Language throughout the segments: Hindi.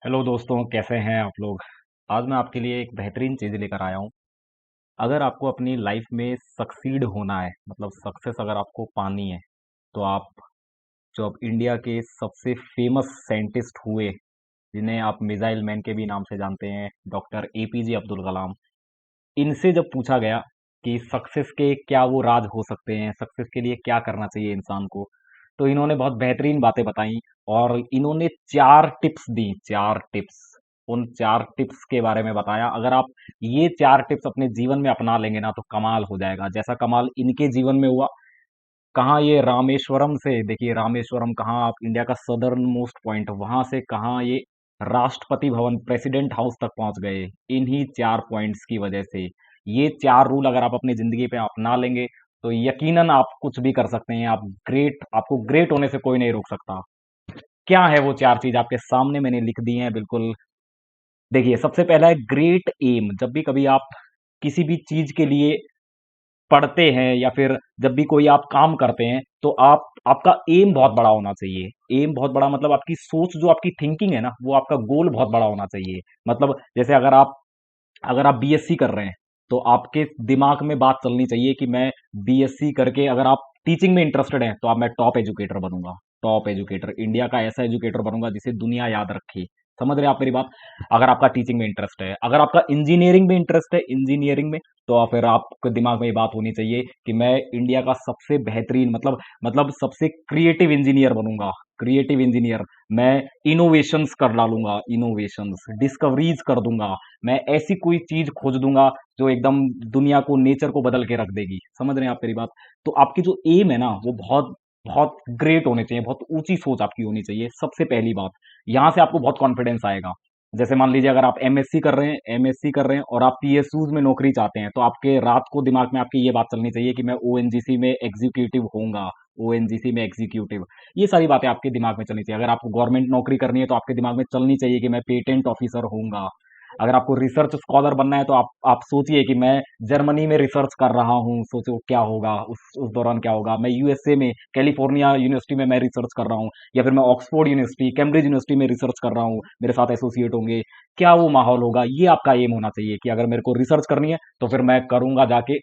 हेलो दोस्तों, कैसे हैं आप लोग। आज मैं आपके लिए एक बेहतरीन चीज़ लेकर आया हूँ। अगर आपको अपनी लाइफ में सक्सीड होना है, मतलब सक्सेस अगर आपको पानी है, तो आप जो अब इंडिया के सबसे फेमस साइंटिस्ट हुए, जिन्हें आप मिसाइल मैन के भी नाम से जानते हैं, डॉक्टर एपीजे अब्दुल कलाम, इनसे जब पूछा गया कि सक्सेस के क्या वो राज हो सकते हैं, सक्सेस के लिए क्या करना चाहिए इंसान को, तो इन्होंने बहुत बेहतरीन बातें बताई और इन्होंने 4 टिप्स दी। 4 टिप्स, उन 4 टिप्स के बारे में बताया। अगर आप ये 4 टिप्स अपने जीवन में अपना लेंगे ना तो कमाल हो जाएगा, जैसा कमाल इनके जीवन में हुआ। कहाँ ये रामेश्वरम से, देखिए रामेश्वरम कहाँ, आप इंडिया का सदर्न मोस्ट पॉइंट, वहां से कहाँ ये राष्ट्रपति भवन, प्रेसिडेंट हाउस तक पहुंच गए, इन्हीं 4 पॉइंट्स की वजह से। ये 4 रूल अगर आप अपनी जिंदगी पे अपना लेंगे तो यकीनन आप कुछ भी कर सकते हैं। आप ग्रेट, आपको ग्रेट होने से कोई नहीं रोक सकता। क्या है वो 4 चीज, आपके सामने मैंने लिख दी हैं बिल्कुल। देखिए, सबसे पहला है ग्रेट एम। जब भी कभी आप किसी भी चीज के लिए पढ़ते हैं या फिर जब भी कोई आप काम करते हैं तो आप, आपका एम बहुत बड़ा होना चाहिए। एम बहुत बड़ा मतलब आपकी सोच, जो आपकी थिंकिंग है ना, वो आपका गोल बहुत बड़ा होना चाहिए। मतलब जैसे अगर आप बीएससी कर रहे हैं तो आपके दिमाग में बात चलनी चाहिए कि मैं बीएससी करके, अगर आप टीचिंग में इंटरेस्टेड हैं तो आप, मैं टॉप एजुकेटर बनूंगा। टॉप एजुकेटर, इंडिया का ऐसा एजुकेटर बनूंगा जिसे दुनिया याद रखे। समझ रहे हैं आप मेरी बात। अगर आपका टीचिंग में इंटरेस्ट है, अगर आपका इंजीनियरिंग में इंटरेस्ट है, इंजीनियरिंग में, तो फिर आपके दिमाग में ये बात होनी चाहिए कि मैं इंडिया का सबसे बेहतरीन, मतलब सबसे क्रिएटिव इंजीनियर बनूंगा। क्रिएटिव इंजीनियर, मैं इनोवेशंस कर डालूंगा, इनोवेशंस डिस्कवरीज कर दूंगा। मैं ऐसी कोई चीज खोज दूंगा जो एकदम दुनिया को, नेचर को बदल के रख देगी। समझ रहे हैं आप मेरी बात। तो आपकी जो एम है ना वो बहुत बहुत ग्रेट होने चाहिए, बहुत ऊंची सोच आपकी होनी चाहिए। सबसे पहली बात, यहां से आपको बहुत कॉन्फिडेंस आएगा। जैसे मान लीजिए अगर आप एमएससी कर रहे हैं, एमएससी कर रहे हैं और आप पीएसयूज में नौकरी चाहते हैं, तो आपके रात को दिमाग में आपकी ये बात चलनी चाहिए कि मैं ओएनजीसी में एग्जीक्यूटिव होऊंगा। ओएनजीसी में एग्जीक्यूटिव, ये सारी बातें आपके दिमाग में चलनी चाहिए। अगर आपको गवर्नमेंट नौकरी करनी है तो आपके दिमाग में चलनी चाहिए कि मैं पेटेंट ऑफिसर होऊंगा। अगर आपको रिसर्च स्कॉलर बनना है तो आप सोचिए कि मैं जर्मनी में रिसर्च कर रहा हूँ, सोचो क्या होगा उस दौरान, क्या होगा। मैं यूएसए में, कैलिफोर्निया यूनिवर्सिटी में मैं रिसर्च कर रहा हूँ, या फिर मैं ऑक्सफोर्ड यूनिवर्सिटी, कैम्ब्रिज यूनिवर्सिटी में रिसर्च कर रहा हूँ, मेरे साथ एसोसिएट होंगे। क्या वो माहौल होगा, ये आपका एम होना चाहिए कि अगर मेरे को रिसर्च करनी है तो फिर मैं करूंगा जाके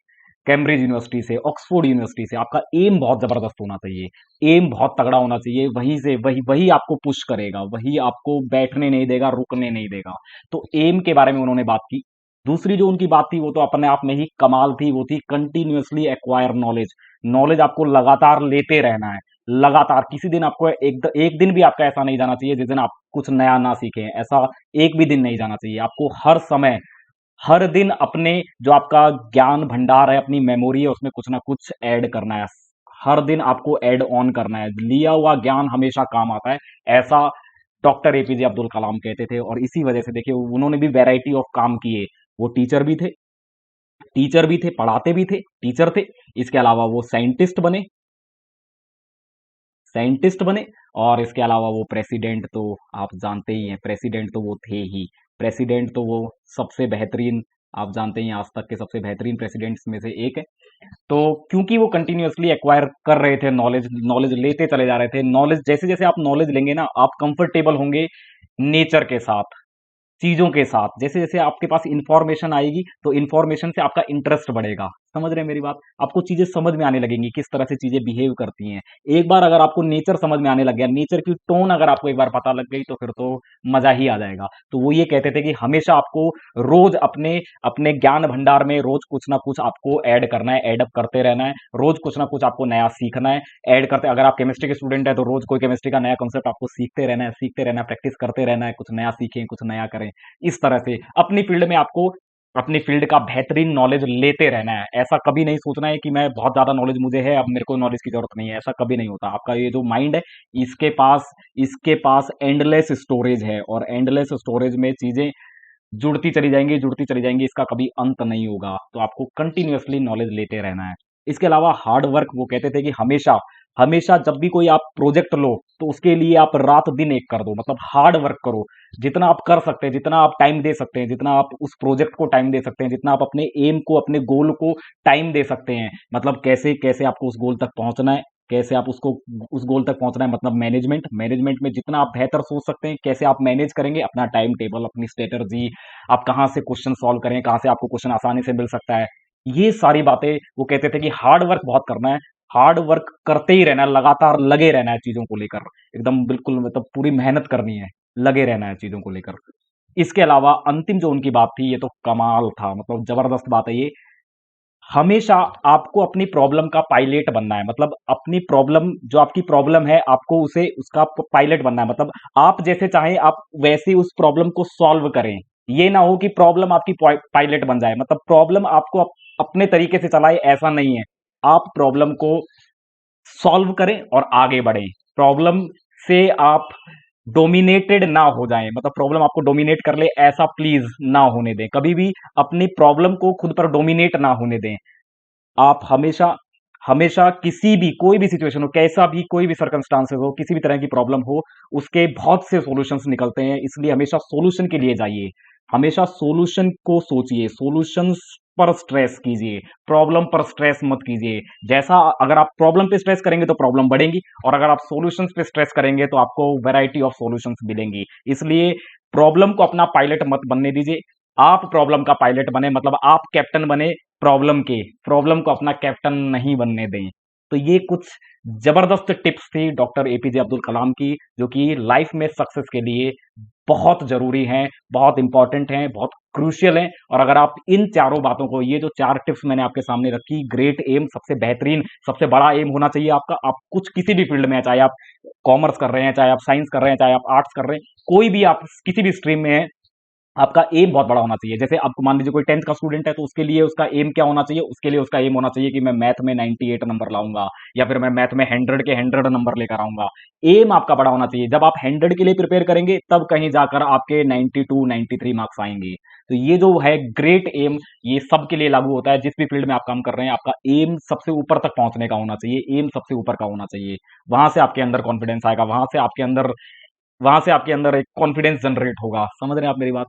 कैम्ब्रिज यूनिवर्सिटी से, ऑक्सफोर्ड यूनिवर्सिटी से। आपका एम बहुत जबरदस्त होना चाहिए, एम बहुत तगड़ा होना चाहिए। वहीं से वही वही आपको पुश करेगा, वही आपको बैठने नहीं देगा, रुकने नहीं देगा। तो एम के बारे में उन्होंने बात की। दूसरी जो उनकी बात थी वो तो अपने आप में ही कमाल थी, वो थी कंटिन्यूअसली एक्वायर नॉलेज। नॉलेज आपको लगातार लेते रहना है, लगातार। किसी दिन आपको एक दिन भी आपका ऐसा नहीं जाना चाहिए जिस दिन आप कुछ नया ना सीखें। ऐसा एक भी दिन नहीं जाना चाहिए। आपको हर समय, हर दिन अपने, जो आपका ज्ञान भंडार है, अपनी मेमोरी है, उसमें कुछ ना कुछ ऐड करना है। हर दिन आपको ऐड ऑन करना है। लिया हुआ ज्ञान हमेशा काम आता है, ऐसा डॉक्टर एपीजे अब्दुल कलाम कहते थे। और इसी वजह से देखिए उन्होंने भी वैरायटी ऑफ काम किए। वो टीचर भी थे, पढ़ाते भी थे, टीचर थे। इसके अलावा वो साइंटिस्ट बने। और इसके अलावा वो प्रेसिडेंट, तो आप जानते ही हैं, प्रेसिडेंट तो वो थे ही। प्रेसिडेंट तो वो सबसे बेहतरीन, आप जानते ही हैं, आज तक के सबसे बेहतरीन प्रेसिडेंट्स में से एक है। तो क्योंकि वो कंटिन्यूअसली एक्वायर कर रहे थे नॉलेज, नॉलेज लेते चले जा रहे थे। नॉलेज, जैसे जैसे आप नॉलेज लेंगे ना, आप कंफर्टेबल होंगे नेचर के साथ, चीजों के साथ। जैसे जैसे आपके पास इंफॉर्मेशन आएगी तो इंफॉर्मेशन से आपका इंटरेस्ट बढ़ेगा। समझ रहे हैं मेरी बात। आपको चीजें समझ में आने लगेंगी, किस तरह से चीजें बिहेव करती हैं। एक बार अगर आपको नेचर समझ में आने लग गया, नेचर की टोन अगर आपको एक बार पता लग गई, तो फिर तो मजा ही आ जाएगा। तो वो ये कहते थे कि हमेशा आपको रोज अपने अपने ज्ञान भंडार में रोज कुछ ना कुछ आपको ऐड करना है, एडअप करते रहना है। रोज कुछ ना कुछ आपको नया सीखना है, ऐड करते। अगर आप केमिस्ट्री के स्टूडेंट है तो रोज कोई केमिस्ट्री का नया कॉन्सेप्ट आपको सीखते रहना है, सीखते रहना है, प्रैक्टिस करते रहना है, कुछ नया सीखें, कुछ नया करें। इस तरह से अपनी फील्ड में आपको, अपनी फील्ड का बेहतरीन नॉलेज लेते रहना है। ऐसा कभी नहीं सोचना है कि मैं बहुत ज्यादा नॉलेज मुझे है, अब मेरे को नॉलेज की जरूरत नहीं है। ऐसा कभी नहीं होता। आपका ये जो माइंड है, इसके पास इसके पास एंडलेस स्टोरेज है, और एंडलेस स्टोरेज में चीजें जुड़ती चली जाएंगी, जुड़ती चली जाएंगी, इसका कभी अंत नहीं होगा। तो आपको कंटिन्यूअसली नॉलेज लेते रहना है। इसके अलावा हार्ड वर्क, वो कहते थे कि हमेशा हमेशा जब भी कोई आप प्रोजेक्ट लो तो उसके लिए आप रात दिन एक कर दो, मतलब हार्ड वर्क करो। जितना आप कर सकते हैं, जितना आप टाइम दे सकते हैं, जितना आप उस प्रोजेक्ट को टाइम दे सकते हैं, जितना आप अपने एम को, अपने गोल को टाइम दे सकते हैं, मतलब कैसे कैसे आपको उस गोल तक पहुंचना है, कैसे आप उसको उस गोल तक पहुंचना है, मतलब मैनेजमेंट, मैनेजमेंट में जितना आप बेहतर सोच सकते हैं, कैसे आप मैनेज करेंगे अपना टाइम टेबल, अपनी स्ट्रेटजी, आप कहाँ से क्वेश्चन सॉल्व करें, कहाँ से आपको क्वेश्चन आसानी से मिल सकता है, ये सारी बातें। वो कहते थे कि हार्ड वर्क बहुत करना है, हार्ड वर्क करते ही रहना है, लगातार लगे रहना है चीजों को लेकर, एकदम बिल्कुल मतलब पूरी मेहनत करनी है, लगे रहना है चीजों को लेकर। इसके अलावा अंतिम जो उनकी बात थी, ये तो कमाल था, मतलब जबरदस्त बात है ये। हमेशा आपको अपनी प्रॉब्लम का पायलट बनना है, मतलब अपनी प्रॉब्लम, जो आपकी प्रॉब्लम है, आपको उसे उसका पायलट बनना है, मतलब आप जैसे चाहें आप वैसे उस प्रॉब्लम को सॉल्व करें। ये ना हो कि प्रॉब्लम आपकी पायलट बन जाए, मतलब प्रॉब्लम आपको अपने तरीके से चलाए, ऐसा नहीं है। आप प्रॉब्लम को सॉल्व करें और आगे बढ़ें। प्रॉब्लम से आप डोमिनेटेड ना हो जाएं, मतलब प्रॉब्लम आपको डोमिनेट कर ले, ऐसा प्लीज ना होने दें कभी भी। अपनी प्रॉब्लम को खुद पर डोमिनेट ना होने दें। आप हमेशा हमेशा किसी भी कोई भी सिचुएशन हो, कैसा भी कोई भी सर्कमस्टांसेस हो, किसी भी तरह की प्रॉब्लम हो, उसके बहुत से सॉल्यूशंस निकलते हैं, इसलिए हमेशा सॉल्यूशन के लिए जाइए। हमेशा सॉल्यूशन को सोचिए, सॉल्यूशंस पर स्ट्रेस कीजिए, प्रॉब्लम पर स्ट्रेस मत कीजिए। जैसा अगर आप प्रॉब्लम पे स्ट्रेस करेंगे तो प्रॉब्लम बढ़ेगी, और अगर आप सॉल्यूशंस पे स्ट्रेस करेंगे तो आपको वैरायटी ऑफ सॉल्यूशंस मिलेंगी। इसलिए प्रॉब्लम को अपना पायलट मत बनने दीजिए, आप प्रॉब्लम का पायलट बने, मतलब आप कैप्टन बने प्रॉब्लम के, प्रॉब्लम को अपना कैप्टन नहीं बनने दें। तो ये कुछ जबरदस्त टिप्स थी डॉक्टर एपीजे अब्दुल कलाम की, जो कि लाइफ में सक्सेस के लिए बहुत जरूरी हैं, बहुत इंपॉर्टेंट हैं, बहुत क्रूशियल हैं। और अगर आप इन चारों बातों को, ये जो चार टिप्स मैंने आपके सामने रखी, ग्रेट एम, सबसे बेहतरीन, सबसे बड़ा एम होना चाहिए आपका। आप कुछ किसी भी फील्ड में हैं, चाहे आप कॉमर्स कर रहे हैं, चाहे आप साइंस कर रहे हैं, चाहे आप आर्ट्स कर रहे हैं, कोई भी आप किसी भी स्ट्रीम में हैं, आपका एम बहुत बड़ा होना चाहिए। जैसे आपको मान लीजिए कोई 10th का स्टूडेंट है, तो उसके लिए उसका एम क्या होना चाहिए, उसके लिए उसका एम होना चाहिए कि मैं मैथ में 98 नंबर लाऊंगा, या फिर मैं मैथ में 100 के 100 नंबर लेकर आऊंगा। एम आपका बड़ा होना चाहिए। जब आप 100 के लिए प्रिपेयर करेंगे, तब कहीं जाकर आपके 92 93 मार्क्स आएंगे। तो ये जो है ग्रेट एम, ये सबके लिए लागू होता है। जिस भी फील्ड में आप काम कर रहे हैं, आपका एम सबसे ऊपर तक पहुंचने का होना चाहिए, एम सबसे ऊपर का होना चाहिए। वहां से आपके अंदर कॉन्फिडेंस आएगा, वहां से आपके अंदर एक कॉन्फिडेंस जनरेट होगा। समझ रहे हैं आप मेरी बात?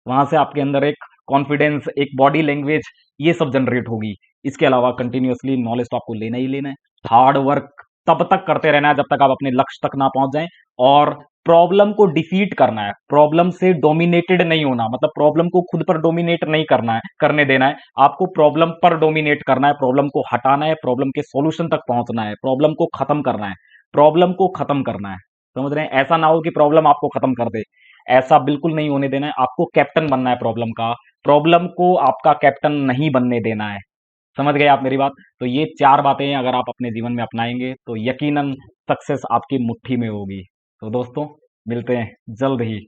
वहां से आपके अंदर एक कॉन्फिडेंस, एक बॉडी लैंग्वेज, ये सब जनरेट होगी। इसके अलावा कंटिन्यूअसली नॉलेज तो आपको लेना ही लेना है। हार्ड वर्क तब तक करते रहना है जब तक आप अपने लक्ष्य तक ना पहुंच जाएं। और प्रॉब्लम को डिफीट करना है, प्रॉब्लम से डोमिनेटेड नहीं होना, मतलब प्रॉब्लम को खुद पर डोमिनेट नहीं करना है, करने देना है। आपको प्रॉब्लम पर डोमिनेट करना है, प्रॉब्लम को हटाना है, प्रॉब्लम के सॉल्यूशन तक पहुंचना है, प्रॉब्लम को खत्म करना है, प्रॉब्लम को खत्म करना है। समझ रहे हैं? ऐसा ना हो कि प्रॉब्लम आपको खत्म कर दे, ऐसा बिल्कुल नहीं होने देना है। आपको कैप्टन बनना है प्रॉब्लम का, प्रॉब्लम को आपका कैप्टन नहीं बनने देना है। समझ गए आप मेरी बात? तो ये चार बातें अगर आप अपने जीवन में अपनाएंगे, तो यकीनन सक्सेस आपकी मुट्ठी में होगी। तो दोस्तों, मिलते हैं जल्द ही।